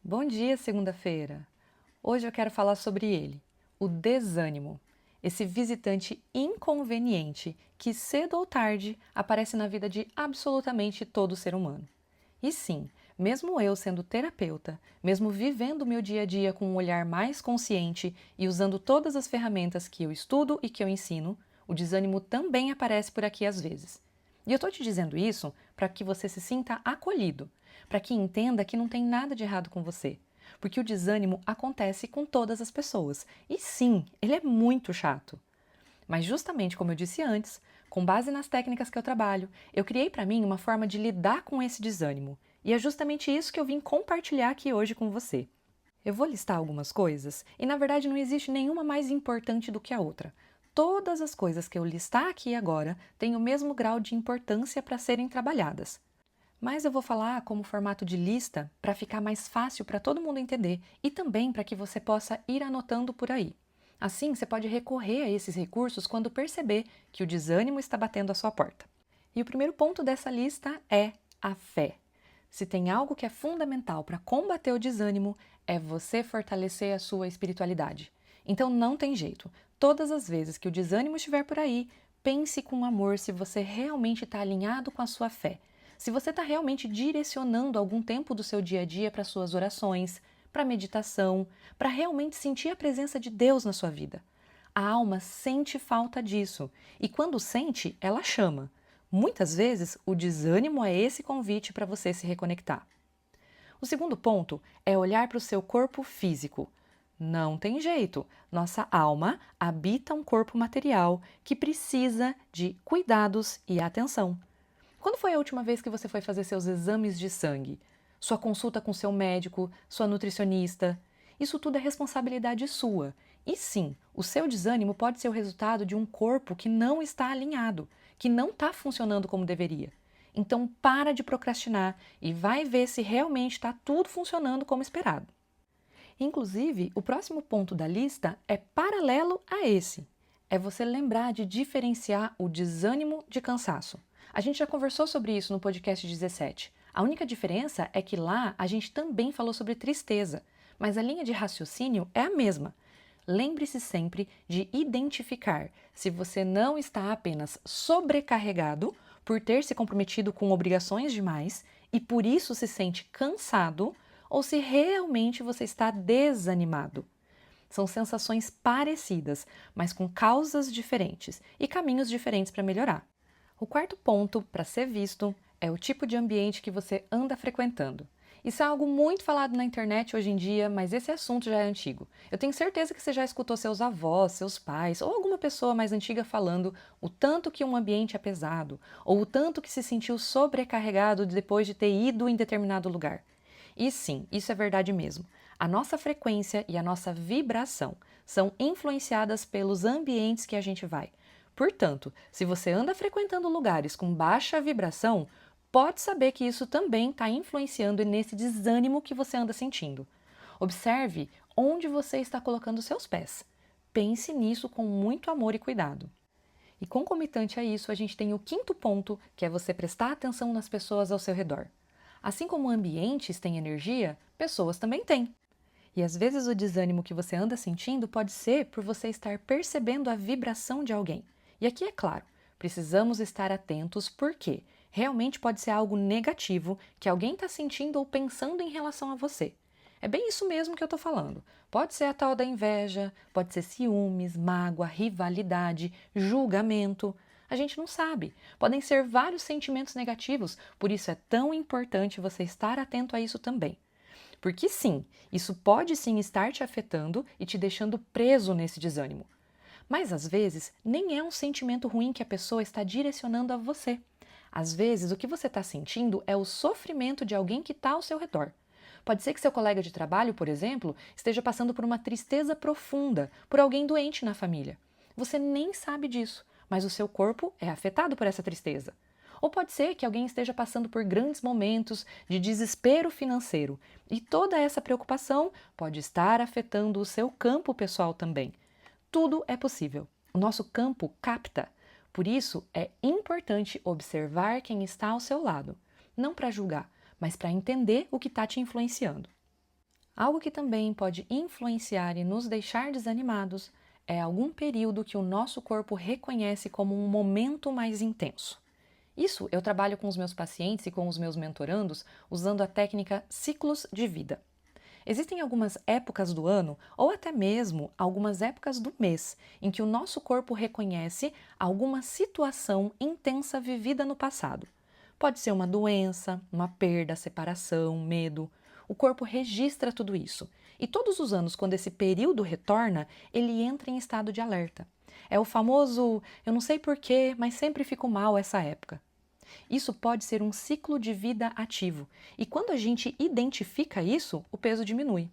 Bom dia, segunda-feira! Hoje eu quero falar sobre ele, o desânimo. Esse visitante inconveniente que cedo ou tarde aparece na vida de absolutamente todo ser humano. E sim, mesmo eu sendo terapeuta, mesmo vivendo o meu dia a dia com um olhar mais consciente e usando todas as ferramentas que eu estudo e que eu ensino, o desânimo também aparece por aqui às vezes. E eu estou te dizendo isso para que você se sinta acolhido, para que entenda que não tem nada de errado com você. Porque o desânimo acontece com todas as pessoas. E sim, ele é muito chato. Mas justamente como eu disse antes, com base nas técnicas que eu trabalho, eu criei para mim uma forma de lidar com esse desânimo. E é justamente isso que eu vim compartilhar aqui hoje com você. Eu vou listar algumas coisas e na verdade não existe nenhuma mais importante do que a outra. Todas as coisas que eu listar aqui agora têm o mesmo grau de importância para serem trabalhadas. Mas eu vou falar como formato de lista para ficar mais fácil para todo mundo entender e também para que você possa ir anotando por aí. Assim, você pode recorrer a esses recursos quando perceber que o desânimo está batendo à sua porta. E o primeiro ponto dessa lista é a fé. Se tem algo que é fundamental para combater o desânimo, é você fortalecer a sua espiritualidade. Então não tem jeito. Todas as vezes que o desânimo estiver por aí, pense com amor se você realmente está alinhado com a sua fé. Se você está realmente direcionando algum tempo do seu dia a dia para suas orações, para meditação, para realmente sentir a presença de Deus na sua vida. A alma sente falta disso e quando sente, ela chama. Muitas vezes, o desânimo é esse convite para você se reconectar. O segundo ponto é olhar para o seu corpo físico. Não tem jeito, nossa alma habita um corpo material que precisa de cuidados e atenção. Quando foi a última vez que você foi fazer seus exames de sangue? Sua consulta com seu médico, sua nutricionista? Isso tudo é responsabilidade sua. E sim, o seu desânimo pode ser o resultado de um corpo que não está alinhado, que não está funcionando como deveria. Então para de procrastinar e vai ver se realmente está tudo funcionando como esperado. Inclusive, o próximo ponto da lista é paralelo a esse. É você lembrar de diferenciar o desânimo de cansaço. A gente já conversou sobre isso no podcast 17. A única diferença é que lá a gente também falou sobre tristeza, mas a linha de raciocínio é a mesma. Lembre-se sempre de identificar se você não está apenas sobrecarregado por ter se comprometido com obrigações demais e por isso se sente cansado ou se realmente você está desanimado. São sensações parecidas, mas com causas diferentes e caminhos diferentes para melhorar. O quarto ponto, para ser visto, é o tipo de ambiente que você anda frequentando. Isso é algo muito falado na internet hoje em dia, mas esse assunto já é antigo. Eu tenho certeza que você já escutou seus avós, seus pais ou alguma pessoa mais antiga falando o tanto que um ambiente é pesado, ou o tanto que se sentiu sobrecarregado depois de ter ido em determinado lugar. E sim, isso é verdade mesmo. A nossa frequência e a nossa vibração são influenciadas pelos ambientes que a gente vai. Portanto, se você anda frequentando lugares com baixa vibração, pode saber que isso também está influenciando nesse desânimo que você anda sentindo. Observe onde você está colocando seus pés. Pense nisso com muito amor e cuidado. E concomitante a isso, a gente tem o quinto ponto, que é você prestar atenção nas pessoas ao seu redor. Assim como ambientes têm energia, pessoas também têm. E às vezes o desânimo que você anda sentindo pode ser por você estar percebendo a vibração de alguém. E aqui é claro, precisamos estar atentos porque realmente pode ser algo negativo que alguém está sentindo ou pensando em relação a você. É bem isso mesmo que eu estou falando. Pode ser a tal da inveja, pode ser ciúmes, mágoa, rivalidade, julgamento. A gente não sabe. Podem ser vários sentimentos negativos, por isso é tão importante você estar atento a isso também. Porque sim, isso pode sim estar te afetando e te deixando preso nesse desânimo. Mas às vezes nem é um sentimento ruim que a pessoa está direcionando a você. Às vezes o que você está sentindo é o sofrimento de alguém que está ao seu redor. Pode ser que seu colega de trabalho, por exemplo, esteja passando por uma tristeza profunda, por alguém doente na família. Você nem sabe disso, mas o seu corpo é afetado por essa tristeza. Ou pode ser que alguém esteja passando por grandes momentos de desespero financeiro e toda essa preocupação pode estar afetando o seu campo pessoal também. Tudo é possível. O nosso campo capta. Por isso, é importante observar quem está ao seu lado. Não para julgar, mas para entender o que está te influenciando. Algo que também pode influenciar e nos deixar desanimados é algum período que o nosso corpo reconhece como um momento mais intenso. Isso eu trabalho com os meus pacientes e com os meus mentorandos usando a técnica ciclos de vida. Existem algumas épocas do ano, ou até mesmo algumas épocas do mês, em que o nosso corpo reconhece alguma situação intensa vivida no passado. Pode ser uma doença, uma perda, separação, medo. O corpo registra tudo isso. E todos os anos, quando esse período retorna, ele entra em estado de alerta. É o famoso, eu não sei porquê, mas sempre fico mal essa época. Isso pode ser um ciclo de vida ativo. E quando a gente identifica isso, o peso diminui.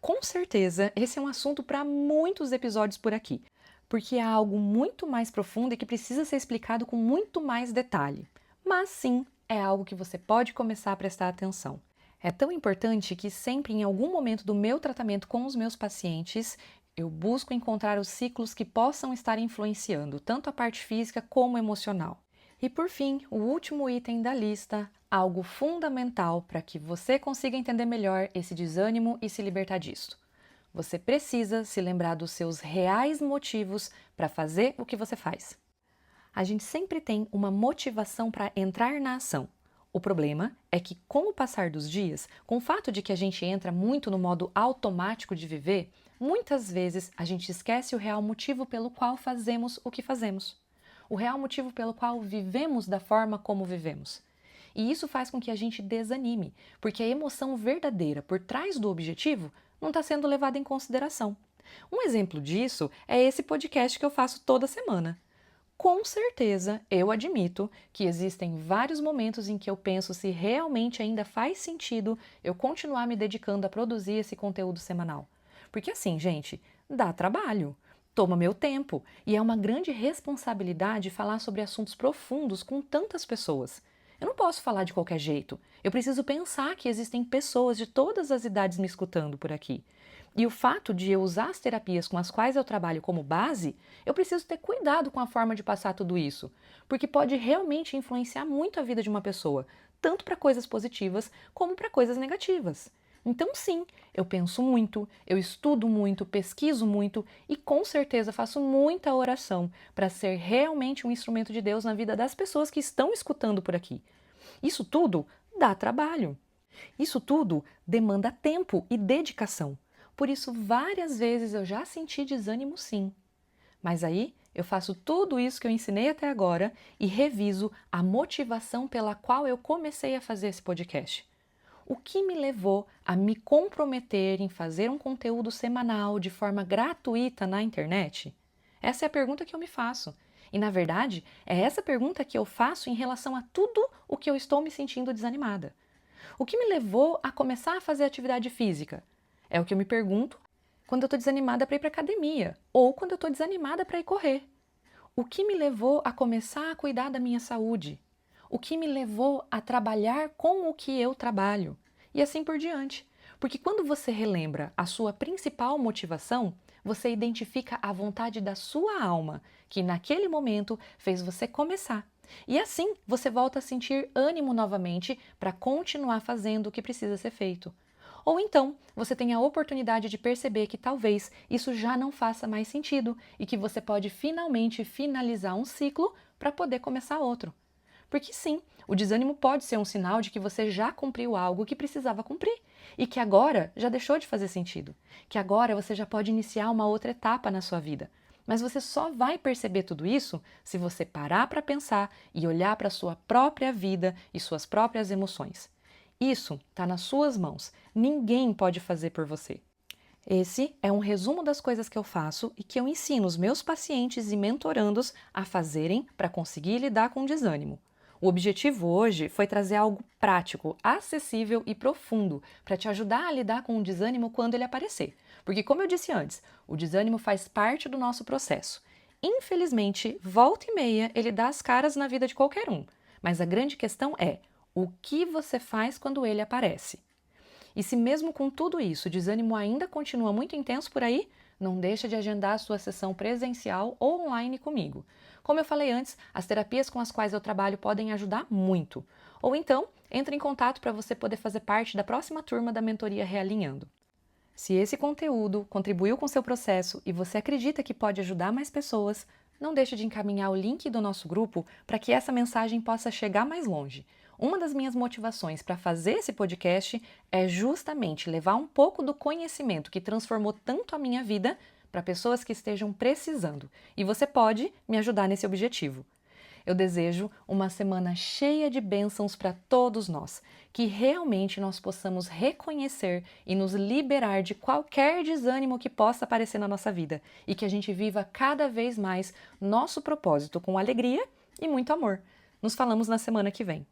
Com certeza, esse é um assunto para muitos episódios por aqui, porque é algo muito mais profundo e que precisa ser explicado com muito mais detalhe. Mas sim, é algo que você pode começar a prestar atenção. É tão importante que sempre em algum momento do meu tratamento com os meus pacientes, eu busco encontrar os ciclos que possam estar influenciando tanto a parte física como emocional. E por fim, o último item da lista, algo fundamental para que você consiga entender melhor esse desânimo e se libertar disso. Você precisa se lembrar dos seus reais motivos para fazer o que você faz. A gente sempre tem uma motivação para entrar na ação. O problema é que, com o passar dos dias, com o fato de que a gente entra muito no modo automático de viver, muitas vezes a gente esquece o real motivo pelo qual fazemos o que fazemos. O real motivo pelo qual vivemos da forma como vivemos. E isso faz com que a gente desanime, porque a emoção verdadeira por trás do objetivo não está sendo levada em consideração. Um exemplo disso é esse podcast que eu faço toda semana. Com certeza, eu admito que existem vários momentos em que eu penso se realmente ainda faz sentido eu continuar me dedicando a produzir esse conteúdo semanal. Porque assim, gente, dá trabalho, toma meu tempo e é uma grande responsabilidade falar sobre assuntos profundos com tantas pessoas. Eu não posso falar de qualquer jeito. Eu preciso pensar que existem pessoas de todas as idades me escutando por aqui. E o fato de eu usar as terapias com as quais eu trabalho como base, eu preciso ter cuidado com a forma de passar tudo isso, porque pode realmente influenciar muito a vida de uma pessoa, tanto para coisas positivas como para coisas negativas. Então, sim, eu penso muito, eu estudo muito, pesquiso muito e com certeza faço muita oração para ser realmente um instrumento de Deus na vida das pessoas que estão escutando por aqui. Isso tudo dá trabalho. Isso tudo demanda tempo e dedicação. Por isso, várias vezes eu já senti desânimo, sim. Mas aí eu faço tudo isso que eu ensinei até agora e reviso a motivação pela qual eu comecei a fazer esse podcast. O que me levou a me comprometer em fazer um conteúdo semanal de forma gratuita na internet? Essa é a pergunta que eu me faço. E, na verdade, é essa pergunta que eu faço em relação a tudo o que eu estou me sentindo desanimada. O que me levou a começar a fazer atividade física? É o que eu me pergunto quando eu estou desanimada para ir para a academia ou quando eu estou desanimada para ir correr. O que me levou a começar a cuidar da minha saúde? O que me levou a trabalhar com o que eu trabalho? E assim por diante. Porque quando você relembra a sua principal motivação, você identifica a vontade da sua alma, que naquele momento fez você começar. E assim você volta a sentir ânimo novamente para continuar fazendo o que precisa ser feito. Ou então, você tem a oportunidade de perceber que talvez isso já não faça mais sentido e que você pode finalmente finalizar um ciclo para poder começar outro. Porque sim, o desânimo pode ser um sinal de que você já cumpriu algo que precisava cumprir e que agora já deixou de fazer sentido, que agora você já pode iniciar uma outra etapa na sua vida. Mas você só vai perceber tudo isso se você parar para pensar e olhar para a sua própria vida e suas próprias emoções. Isso está nas suas mãos. Ninguém pode fazer por você. Esse é um resumo das coisas que eu faço e que eu ensino os meus pacientes e mentorandos a fazerem para conseguir lidar com o desânimo. O objetivo hoje foi trazer algo prático, acessível e profundo para te ajudar a lidar com o desânimo quando ele aparecer. Porque, como eu disse antes, o desânimo faz parte do nosso processo. Infelizmente, volta e meia, ele dá as caras na vida de qualquer um. Mas a grande questão é: o que você faz quando ele aparece? E se mesmo com tudo isso o desânimo ainda continua muito intenso por aí, não deixa de agendar a sua sessão presencial ou online comigo. Como eu falei antes, as terapias com as quais eu trabalho podem ajudar muito. Ou então, entre em contato para você poder fazer parte da próxima turma da mentoria Realinhando. Se esse conteúdo contribuiu com seu processo e você acredita que pode ajudar mais pessoas, não deixe de encaminhar o link do nosso grupo para que essa mensagem possa chegar mais longe. Uma das minhas motivações para fazer esse podcast é justamente levar um pouco do conhecimento que transformou tanto a minha vida para pessoas que estejam precisando. E você pode me ajudar nesse objetivo. Eu desejo uma semana cheia de bênçãos para todos nós, que realmente nós possamos reconhecer e nos liberar de qualquer desânimo que possa aparecer na nossa vida e que a gente viva cada vez mais nosso propósito com alegria e muito amor. Nos falamos na semana que vem.